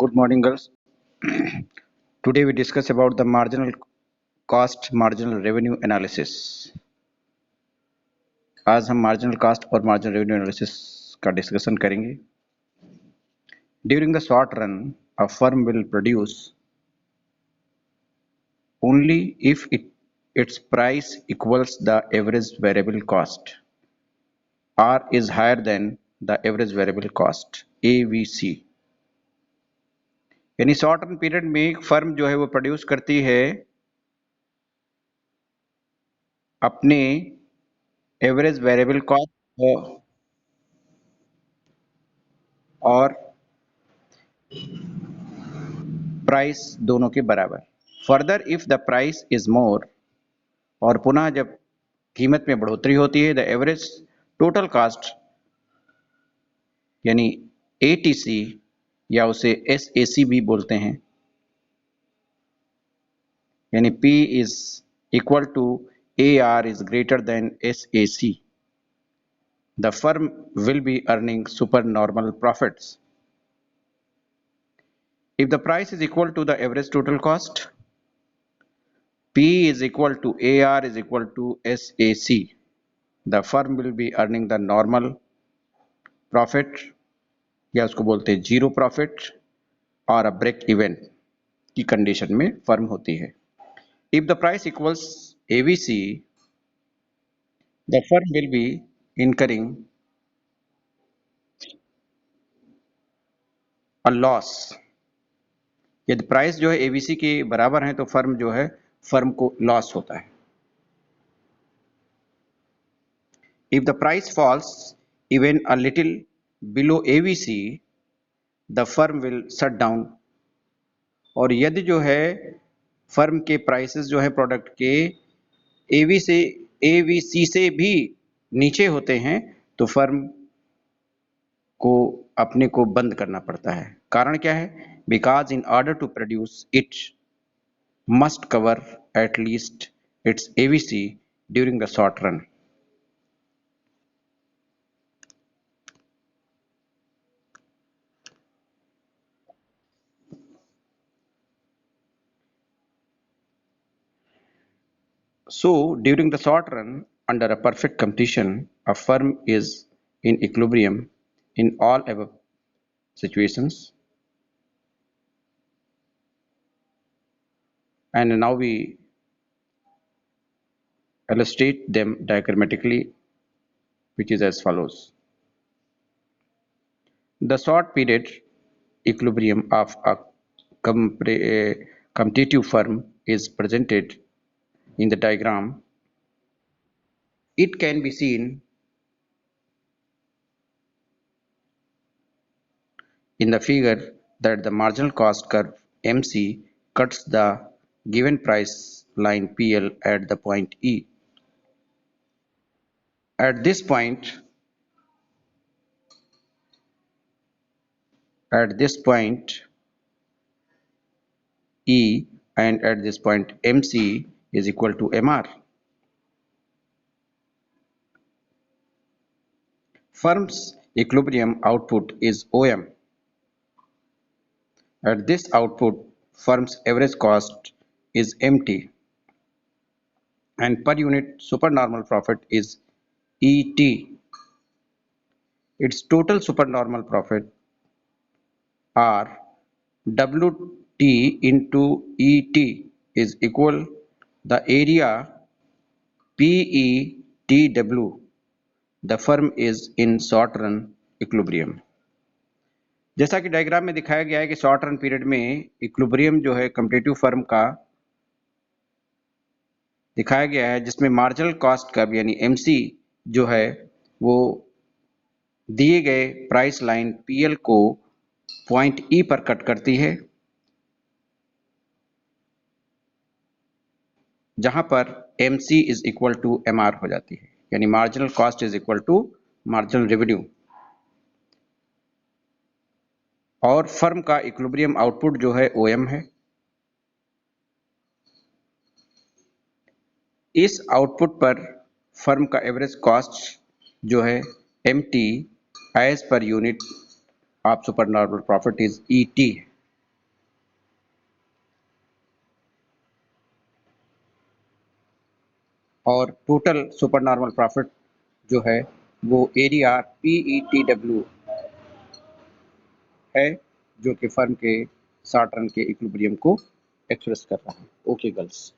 Good morning, girls. Today we discuss about the marginal cost, marginal revenue analysis. आज हम marginal cost और marginal revenue analysis का discussion करेंगे. During the short run, a firm will produce only if its price equals the average variable cost or is higher than the average variable cost (AVC). यानी short run period में एक firm जो है वो produce करती है अपने average variable cost और प्राइस दोनों के बराबर. Further if the price is more, और पुनः जब कीमत में बढ़ोतरी होती है, द एवरेज टोटल कास्ट यानी एटीसी या उसे एसएसी भी बोलते हैं, यानी P is equal to AR is greater than SAC, the firm will be earning supernormal profits. If the price is equal to the average total cost, P is equal to AR is equal to SAC, the firm will be earning the normal profit, या उसको बोलते हैं zero profit, और a break even की condition में firm होती है. If the price equals AVC, the firm will be incurring a loss. यदि प्राइस जो है एवीसी के बराबर है तो फर्म जो है फर्म को लॉस होता है. If the price falls even a little below AVC, the firm will shut down. और यदि जो है फर्म के प्राइसेस जो है प्रोडक्ट के एवीसी से भी नीचे होते हैं तो फर्म को अपने को बंद करना पड़ता है. कारण क्या है? Because in order to produce it must cover at least its AVC during the short run. So, during the short run, under a perfect competition, a firm is in equilibrium in all above situations. And now we illustrate them diagrammatically, which is as follows. The short period equilibrium of a competitive firm is presented in the diagram. It can be seen in the figure that the marginal cost curve MC cuts the given price line PL at the point E. At this point E and at this point MC is equal to MR. Firm's equilibrium output is OM. At this output, firm's average cost is MT and per unit supernormal profit is ET. Its total supernormal profit or WT into ET is equal the area PETW. The firm is in short run equilibrium. जैसा कि diagram में दिखाया गया है कि short run period में equilibrium जो है कॉम्पिटिटिव फर्म का दिखाया गया है, जिसमें मार्जिनल कॉस्ट कर्व यानी एमसी जो है वो दिए गए प्राइस लाइन पीएल को पॉइंट ई पर कट करती है, जहां पर MC is equal to MR हो जाती है, यानी marginal cost is equal to marginal revenue. और फर्म का इक्विलिब्रियम आउटपुट जो है ओएम है. इस आउटपुट पर फर्म का एवरेज कॉस्ट जो है MT as per unit of supernormal profit is ET है. और टोटल सुपर नॉर्मल प्रॉफिट जो है वो एरिया PETW है, जो कि फर्म के शॉर्ट रन के इक्विलिब्रियम को एक्सप्रेस कर रहा है। Okay girls.